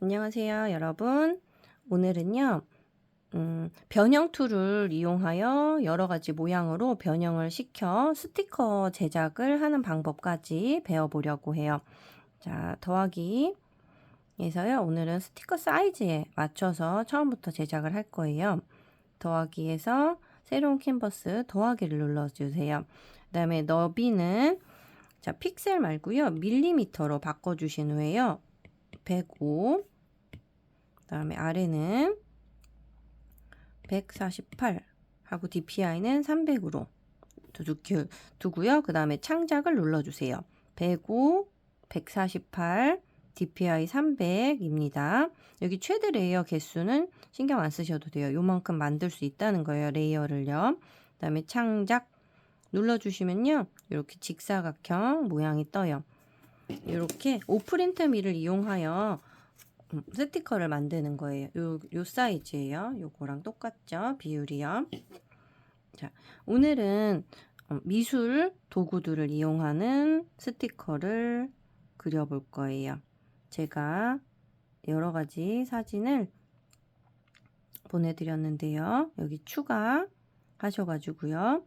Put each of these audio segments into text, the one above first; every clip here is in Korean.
안녕하세요, 여러분. 오늘은요, 변형 툴을 이용하여 여러 가지 모양으로 변형을 시켜 스티커 제작을 하는 방법까지 배워보려고 해요. 자, 더하기에서요, 오늘은 스티커 사이즈에 맞춰서 처음부터 제작을 할 거예요. 더하기에서 새로운 캔버스 더하기를 눌러주세요. 그 다음에 너비는 자, 픽셀 말고요, 밀리미터로 바꿔주신 후에요, 105, 그 다음에 아래는 148 하고 DPI는 300으로 두고요. 그 다음에 창작을 눌러주세요. 105, 148, DPI 300입니다. 여기 최대 레이어 개수는 신경 안 쓰셔도 돼요. 요만큼 만들 수 있다는 거예요. 레이어를요. 그 다음에 창작 눌러주시면요. 이렇게 직사각형 모양이 떠요. 이렇게 오프린트 밀을 이용하여 스티커를 만드는 거예요. 요 사이즈예요. 요거랑 똑같죠? 비율이요. 자, 오늘은 미술 도구들을 이용하는 스티커를 그려볼 거예요. 제가 여러 가지 사진을 보내드렸는데요. 여기 추가 하셔가지고요.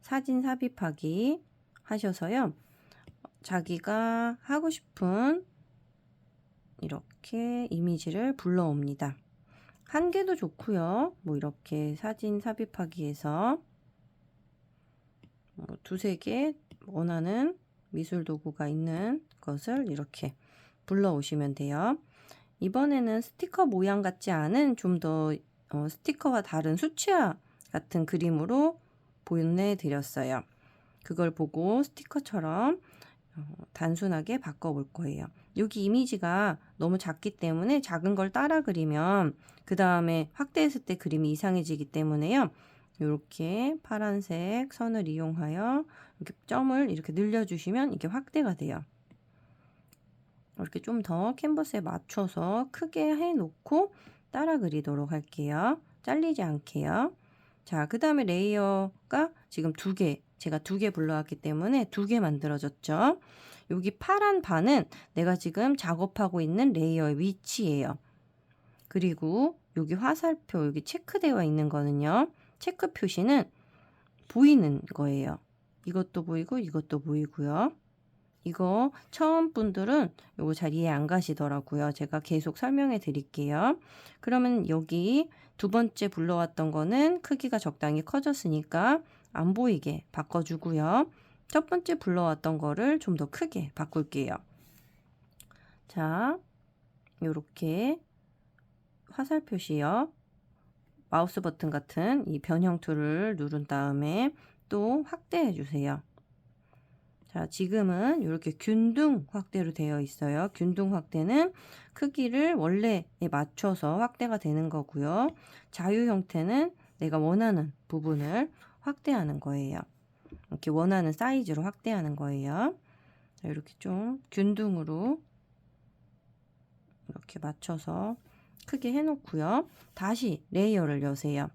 사진 삽입하기 하셔서요. 자기가 하고 싶은 이렇게 이미지를 불러옵니다. 한 개도 좋고요. 뭐 이렇게 사진 삽입하기에서 두세 개 원하는 미술 도구가 있는 것을 이렇게 불러오시면 돼요. 이번에는 스티커 모양 같지 않은 좀 더 스티커와 다른 수채화 같은 그림으로 보내드렸어요. 그걸 보고 스티커처럼 단순하게 바꿔볼 거예요. 여기 이미지가 너무 작기 때문에 작은 걸 따라 그리면 그 다음에 확대했을 때 그림이 이상해지기 때문에요. 이렇게 파란색 선을 이용하여 이렇게 점을 이렇게 늘려주시면 이게 확대가 돼요. 이렇게 좀 더 캔버스에 맞춰서 크게 해놓고 따라 그리도록 할게요. 잘리지 않게요. 자, 그 다음에 레이어가 지금 제가 두 개 불러왔기 때문에 두 개 만들어졌죠. 여기 파란 반은 내가 지금 작업하고 있는 레이어의 위치예요. 그리고 여기 화살표, 여기 체크되어 있는 거는요. 체크 표시는 보이는 거예요. 이것도 보이고 이것도 보이고요. 이거 처음 분들은 이거 잘 이해 안 가시더라고요. 제가 계속 설명해 드릴게요. 그러면 여기 두 번째 불러왔던 거는 크기가 적당히 커졌으니까 안 보이게 바꿔주고요. 첫 번째 불러왔던 거를 좀 더 크게 바꿀게요. 자, 이렇게 화살 표시요. 마우스 버튼 같은 이 변형 툴을 누른 다음에 또 확대해 주세요. 자, 지금은 이렇게 균등 확대로 되어 있어요. 균등 확대는 크기를 원래에 맞춰서 확대가 되는 거고요. 자유 형태는 내가 원하는 부분을 확대하는 거예요. 이렇게 원하는 사이즈로 확대하는 거예요. 자, 이렇게 좀 균등으로 이렇게 맞춰서 크게 해놓고요. 다시 레이어를 여세요.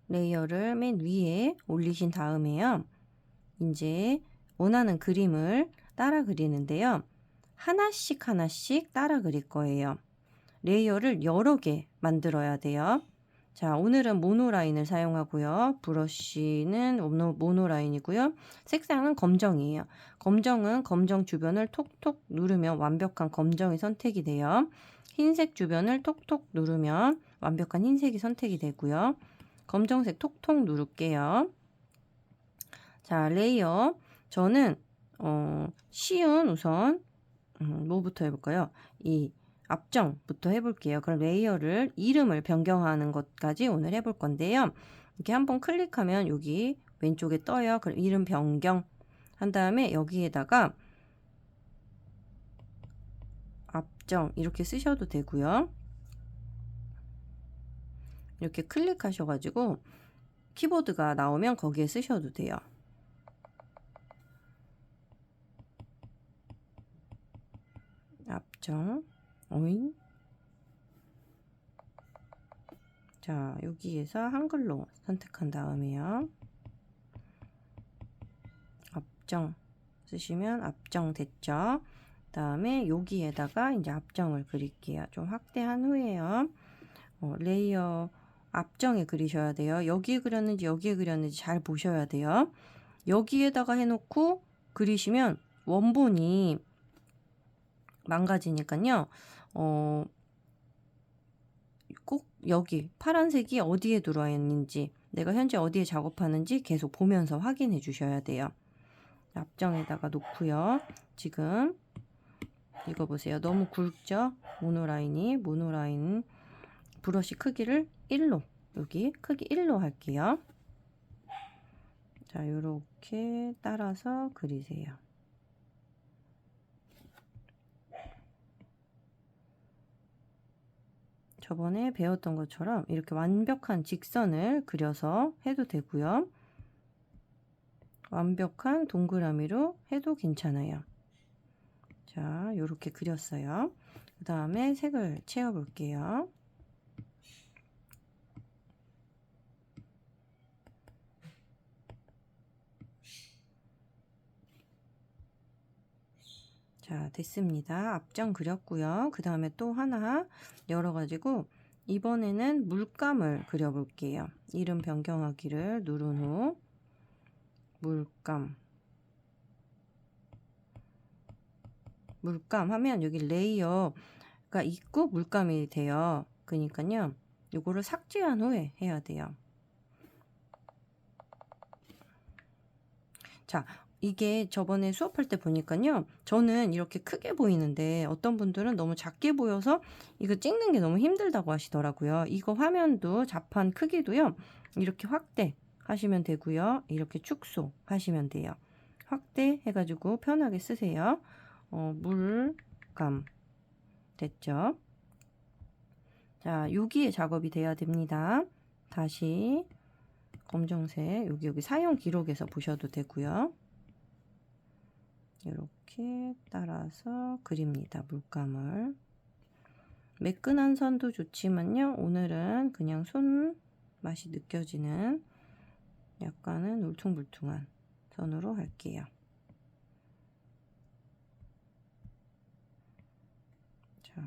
레이어를 맨 위에 올리신 다음에요. 이제 원하는 그림을 따라 그리는데요. 하나씩 하나씩 따라 그릴 거예요. 레이어를 여러 개 만들어야 돼요. 자, 오늘은 모노라인을 사용하고요. 브러쉬는 모노라인이고요. 색상은 검정이에요. 검정은 검정 주변을 톡톡 누르면 완벽한 검정이 선택이 돼요. 흰색 주변을 톡톡 누르면 완벽한 흰색이 선택이 되고요. 검정색 톡톡 누를게요. 자, 레이어. 저는 쉬운 우선 뭐부터 해볼까요? 이 앞정부터 해볼게요. 그럼 레이어를 이름을 변경하는 것까지 오늘 해볼 건데요. 이렇게 한번 클릭하면 여기 왼쪽에 떠요. 그럼 이름 변경 한 다음에 여기에다가 앞정 이렇게 쓰셔도 되고요. 이렇게 클릭하셔가지고 키보드가 나오면 거기에 쓰셔도 돼요. 앞정 오잉. 자, 여기에서 한글로 선택한 다음에요. 앞정 쓰시면 앞정 됐죠. 다음에 여기에다가 이제 앞정을 그릴게요. 좀 확대한 후에요. 레이어 앞정에 그리셔야 돼요. 여기에 그렸는지 여기에 그렸는지 잘 보셔야 돼요. 여기에다가 해놓고 그리시면 원본이 망가지니까요. 꼭 여기 파란색이 어디에 들어와 있는지, 내가 현재 어디에 작업하는지 계속 보면서 확인해 주셔야 돼요. 앞정에다가 놓고요. 지금 이거 보세요. 너무 굵죠? 모노라인 브러쉬 크기를 1로, 여기 크기 1로 할게요. 자, 요렇게 따라서 그리세요. 저번에 배웠던 것처럼 이렇게 완벽한 직선을 그려서 해도 되고요. 완벽한 동그라미로 해도 괜찮아요. 자, 요렇게 그렸어요. 그 다음에 색을 채워 볼게요. 자, 됐습니다. 앞정 그렸고요. 그 다음에 또 하나 열어가지고 이번에는 물감을 그려볼게요. 이름 변경하기를 누른 후 물감 하면 여기 레이어가 있고 물감이 돼요. 그러니까요, 요거를 삭제한 후에 해야 돼요. 자, 이게 저번에 수업할 때 보니까요, 저는 이렇게 크게 보이는데 어떤 분들은 너무 작게 보여서 이거 찍는 게 너무 힘들다고 하시더라고요. 이거 화면도 자판 크기도요, 이렇게 확대 하시면 되고요, 이렇게 축소 하시면 돼요. 확대 해가지고 편하게 쓰세요. 물감 됐죠? 자, 여기에 작업이 돼야 됩니다. 다시 검정색, 여기 사용 기록에서 보셔도 되고요. 이렇게 따라서 그립니다. 물감을. 매끈한 선도 좋지만요, 오늘은 그냥 손 맛이 느껴지는 약간은 울퉁불퉁한 선으로 할게요. 자,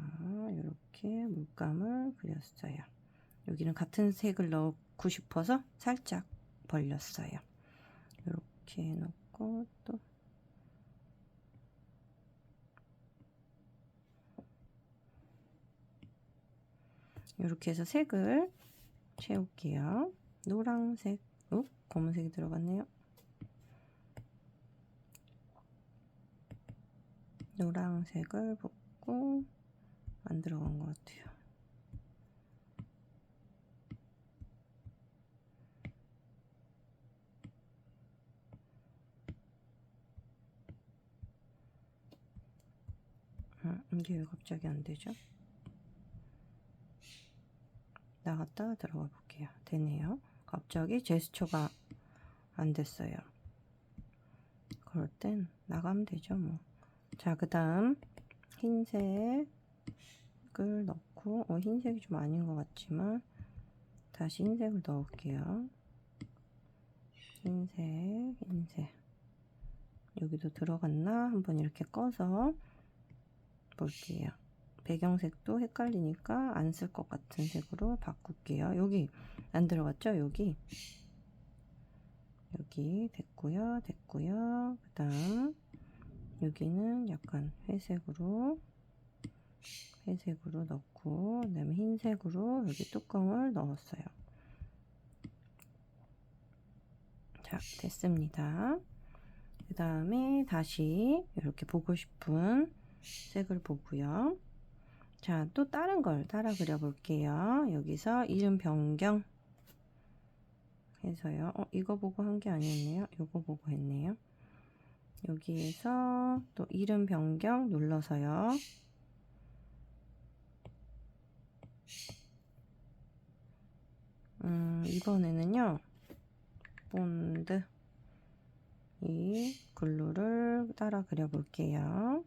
이렇게 물감을 그렸어요. 여기는 같은 색을 넣고 싶어서 살짝 벌렸어요. 이렇게 넣고 또 이렇게 해서 색을 채울게요. 노란색, 검은색이 들어갔네요. 노란색을 붓고 안 들어간 것 같아요. 이게 왜 갑자기 안 되죠? 나갔다가 들어가 볼게요. 되네요. 갑자기 제스처가 안 됐어요. 그럴 땐 나가면 되죠, 뭐. 자, 그 다음 흰색을 넣고, 흰색이 좀 아닌 것 같지만 다시 흰색을 넣을게요. 흰색. 여기도 들어갔나? 한번 이렇게 꺼서 볼게요. 배경색도 헷갈리니까 안 쓸 것 같은 색으로 바꿀게요. 여기 안 들어갔죠? 여기 됐고요. 그 다음 여기는 약간 회색으로 넣고, 그 다음에 흰색으로 여기 뚜껑을 넣었어요. 자, 됐습니다. 그 다음에 다시 이렇게 보고 싶은 색을 보고요. 자, 또 다른 걸 따라 그려 볼게요. 여기서 이름 변경 해서요. 이거 보고 한 게 아니었네요. 이거 보고 했네요. 여기에서 또 이름 변경 눌러서요. 이번에는요, 본드 이 글루를 따라 그려 볼게요.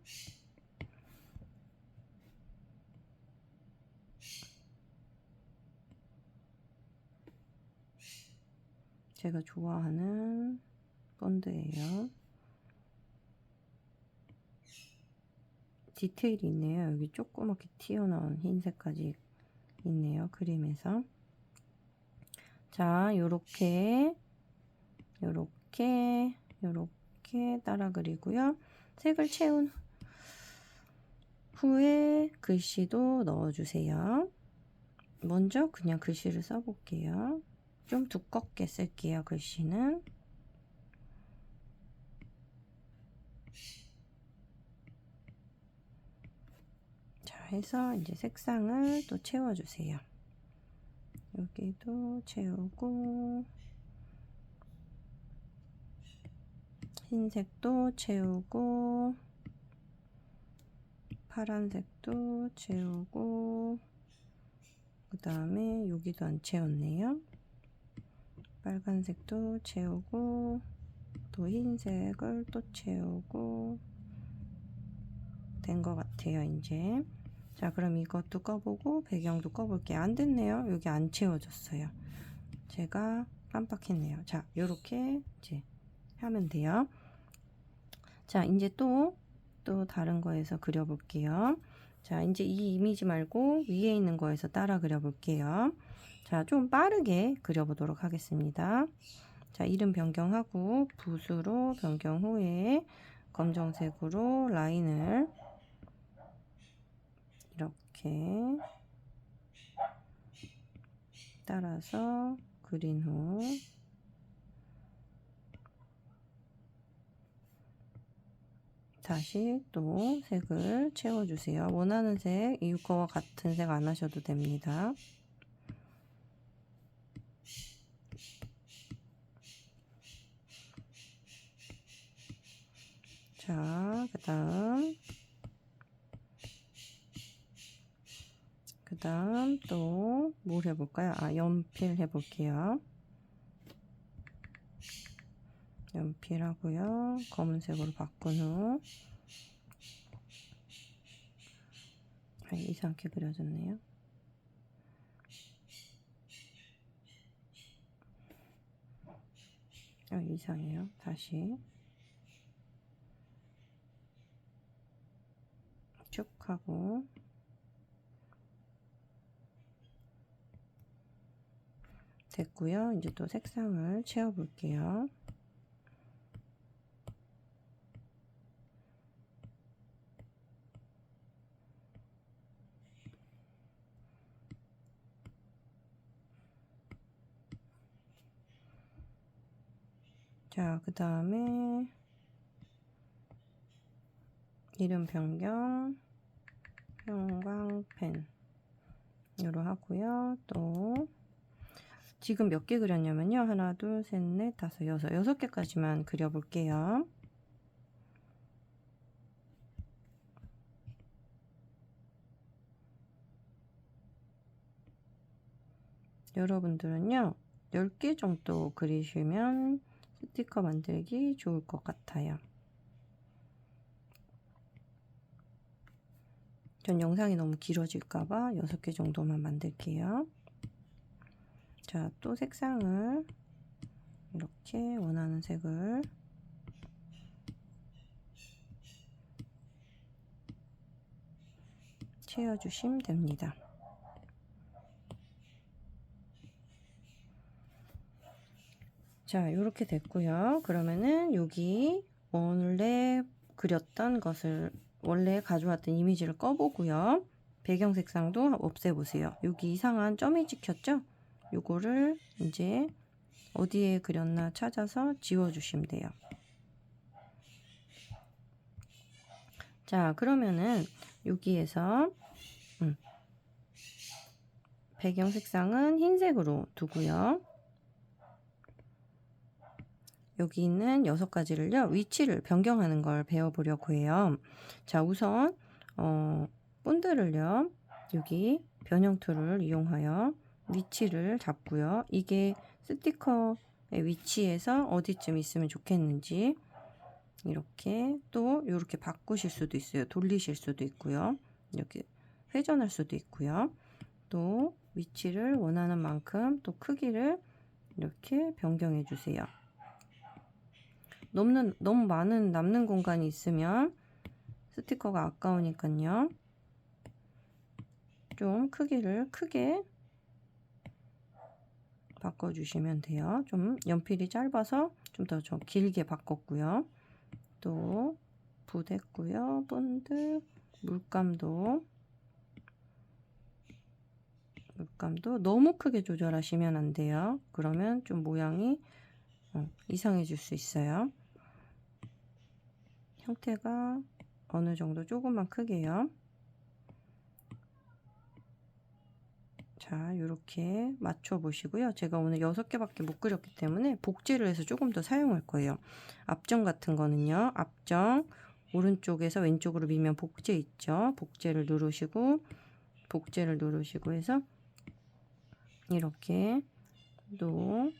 제가 좋아하는 본드예요. 디테일이 있네요. 여기 조그맣게 튀어나온 흰색까지 있네요. 그림에서. 자, 요렇게 따라 그리고요. 색을 채운 후에 글씨도 넣어주세요. 먼저 그냥 글씨를 써볼게요. 좀 두껍게 쓸게요. 글씨는. 자, 해서 이제 색상을 또 채워주세요. 여기도 채우고, 흰색도 채우고, 파란색도 채우고, 그 다음에 여기도 안 채웠네요. 빨간색도 채우고, 또 흰색을 또 채우고, 된 것 같아요. 이제 자, 그럼 이것도 꺼보고 배경도 꺼볼게요. 안 됐네요. 여기 안 채워졌어요. 제가 깜빡했네요. 자, 요렇게 이제 하면 돼요. 자, 이제 또 다른 거에서 그려볼게요. 자, 이제 이 이미지 말고 위에 있는 거에서 따라 그려볼게요. 자, 좀 빠르게 그려보도록 하겠습니다. 자, 이름 변경하고 붓으로 변경 후에 검정색으로 라인을 이렇게 따라서 그린 후 다시 또 색을 채워주세요. 원하는 색, 이거와 같은 색 안 하셔도 됩니다. 자, 그 다음 또 뭘 해볼까요? 아, 연필 해볼게요. 연필하고요. 검은색으로 바꾼 후 이상하게 그려졌네요. 이상해요. 다시 쭉 하고 됐고요. 이제 또 색상을 채워볼게요. 자, 그 다음에 이름 변경, 형광펜 으로 하고요. 또 지금 몇 개 그렸냐면요. 하나, 둘, 셋, 넷, 다섯, 여섯 개까지만 그려볼게요. 여러분들은요, 10개 정도 그리시면 스티커 만들기 좋을 것 같아요. 전 영상이 너무 길어질까봐 6개 정도만 만들게요. 자, 또 색상을 이렇게 원하는 색을 채워주시면 됩니다. 자, 이렇게 됐고요. 그러면은 여기 원래 그렸던 것을 원래 가져왔던 이미지를 꺼보고요. 배경 색상도 없애보세요. 여기 이상한 점이 찍혔죠? 요거를 이제 어디에 그렸나 찾아서 지워주시면 돼요. 자, 그러면은 여기에서 배경 색상은 흰색으로 두고요. 여기 있는 6가지를요, 위치를 변경하는 걸 배워보려고 해요. 자, 우선 본드를요, 여기 변형 툴을 이용하여 위치를 잡고요. 이게 스티커의 위치에서 어디쯤 있으면 좋겠는지 이렇게 또 이렇게 바꾸실 수도 있어요. 돌리실 수도 있고요. 이렇게 회전할 수도 있고요. 또 위치를 원하는 만큼 또 크기를 이렇게 변경해 주세요. 너무 많은 남는 공간이 있으면 스티커가 아까우니까요. 좀 크기를 크게 바꿔주시면 돼요. 좀 연필이 짧아서 좀 더 길게 바꿨고요. 또 붓했고요. 본드, 물감도 너무 크게 조절하시면 안 돼요. 그러면 좀 모양이 이상해질 수 있어요. 형태가 어느 정도 조금만 크게요. 자, 이렇게 맞춰 보시고요. 제가 오늘 6개밖에 못 그렸기 때문에 복제를 해서 조금 더 사용할 거예요. 앞정 같은 거는요. 앞정 오른쪽에서 왼쪽으로 밀면 복제 있죠. 복제를 누르시고 해서 이렇게 또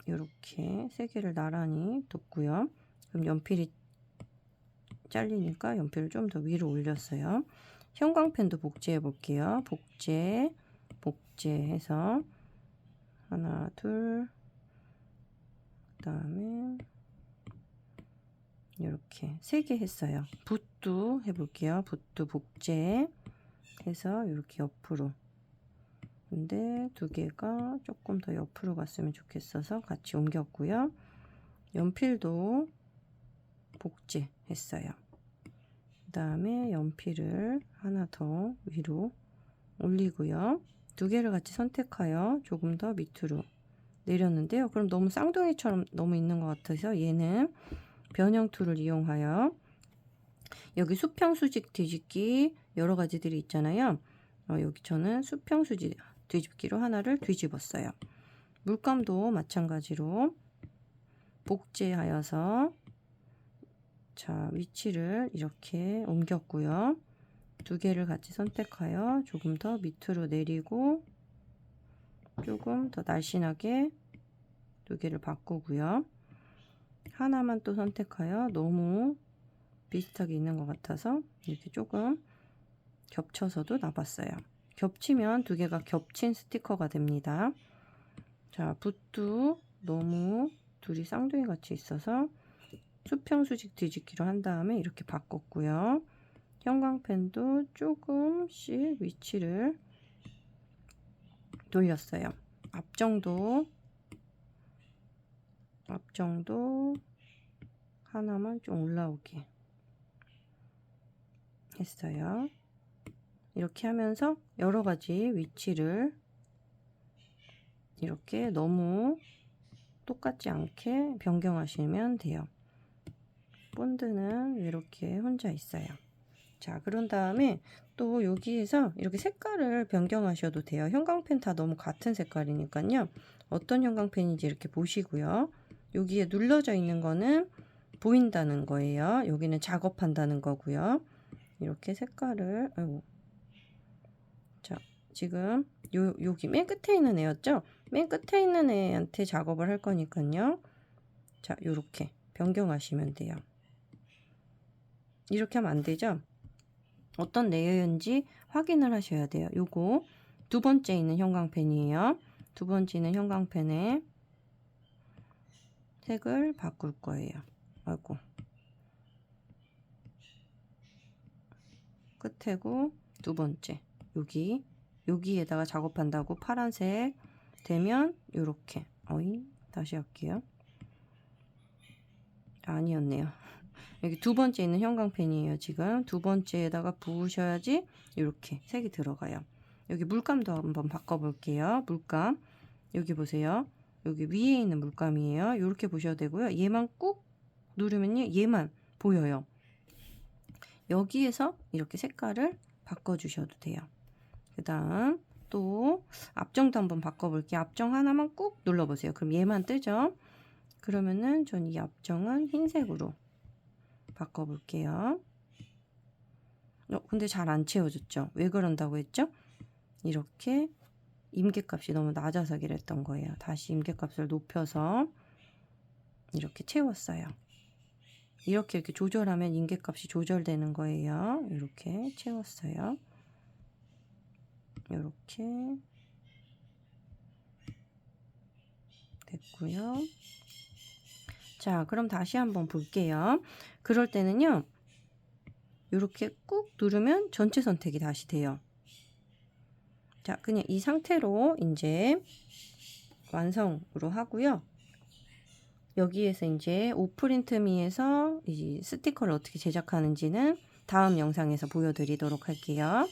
이렇게 3개를 나란히 뒀고요. 그럼 연필이 잘리니까 연필을 좀 더 위로 올렸어요. 형광펜도 복제해 볼게요. 복제해서 하나, 둘, 그다음에 이렇게 3개 했어요. 붓도 해볼게요. 붓도 복제해서 이렇게 옆으로. 근데 2개가 조금 더 옆으로 갔으면 좋겠어서 같이 옮겼고요. 연필도 복제했어요. 그 다음에 연필을 하나 더 위로 올리고요. 2개를 같이 선택하여 조금 더 밑으로 내렸는데요. 그럼 너무 쌍둥이처럼 너무 있는 것 같아서 얘는 변형 툴을 이용하여 여기 수평 수직 뒤집기 여러 가지들이 있잖아요. 여기 저는 수평 수직 뒤집기로 하나를 뒤집었어요. 물감도 마찬가지로 복제하여서 자, 위치를 이렇게 옮겼고요. 2개를 같이 선택하여 조금 더 밑으로 내리고 조금 더 날씬하게 2개를 바꾸고요. 하나만 또 선택하여 너무 비슷하게 있는 것 같아서 이렇게 조금 겹쳐서도 놔봤어요. 겹치면 2개가 겹친 스티커가 됩니다. 자, 붓도 너무 둘이 쌍둥이 같이 있어서 수평 수직 뒤집기로 한 다음에 이렇게 바꿨고요. 형광펜도 조금씩 위치를 돌렸어요. 앞정도 하나만 좀 올라오게 했어요. 이렇게 하면서 여러 가지 위치를 이렇게 너무 똑같지 않게 변경하시면 돼요. 본드는 이렇게 혼자 있어요. 자, 그런 다음에 또 여기에서 이렇게 색깔을 변경하셔도 돼요. 형광펜 다 너무 같은 색깔이니까요. 어떤 형광펜인지 이렇게 보시고요. 여기에 눌러져 있는 거는 보인다는 거예요. 여기는 작업한다는 거고요. 이렇게 색깔을 자, 지금 여기 맨 끝에 있는 애였죠? 맨 끝에 있는 애한테 작업을 할 거니까요. 자, 요렇게 변경하시면 돼요. 이렇게 하면 안 되죠? 어떤 레이어인지 확인을 하셔야 돼요. 요거 2번째 있는 형광펜이에요. 2번째 있는 형광펜에 색을 바꿀 거예요. 아이고. 끝에고 2번째. 여기에다가 작업한다고 파란색 되면 요렇게. 다시 할게요. 아니었네요. 여기 2번째 있는 형광펜이에요. 지금 2번째에다가 부으셔야지 이렇게 색이 들어가요. 여기 물감도 한번 바꿔볼게요. 물감 여기 보세요. 여기 위에 있는 물감이에요. 이렇게 보셔도 되고요. 얘만 꾹 누르면요, 얘만 보여요. 여기에서 이렇게 색깔을 바꿔주셔도 돼요. 그 다음 또 앞정도 한번 바꿔볼게요. 앞정 하나만 꾹 눌러보세요. 그럼 얘만 뜨죠. 그러면은 전 이 앞정은 흰색으로 바꿔볼게요. 근데 잘 안 채워졌죠? 왜 그런다고 했죠? 이렇게 임계값이 너무 낮아서 그랬던 거예요. 다시 임계값을 높여서 이렇게 채웠어요. 이렇게 조절하면 임계값이 조절되는 거예요. 이렇게 채웠어요. 이렇게 됐고요. 자, 그럼 다시 한번 볼게요. 그럴 때는요. 이렇게 꾹 누르면 전체 선택이 다시 돼요. 자, 그냥 이 상태로 이제 완성으로 하고요. 여기에서 이제 오프린트미에서 이 스티커를 어떻게 제작하는지는 다음 영상에서 보여드리도록 할게요.